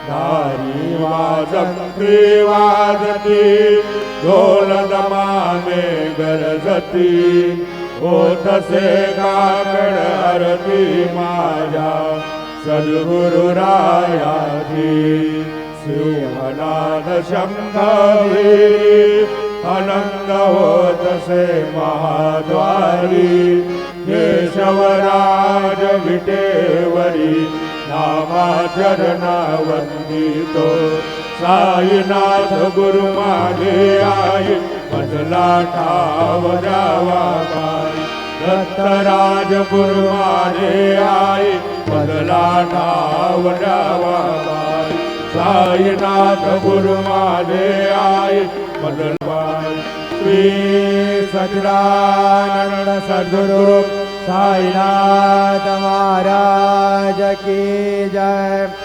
धारी वाजंत्री वाजती ढोल दमाने गरजती होतसे काकड आरती माझ्या सद्गुरुरायाची सिंहनाद शंखावी आनंद होतसे महाद्वारी केशवराज विटेवरी नामाचरणा वंदितो साईनाथ गुरु माझे आई मजला ठाव द्यावा काय दत्तराज गुरु माझे आई मजला ठाव द्यावा काय साईनाथ गुरु माझे आई मजला श्री सच्चिदानंद सद्गुरु साईनाथ महाराज की जय।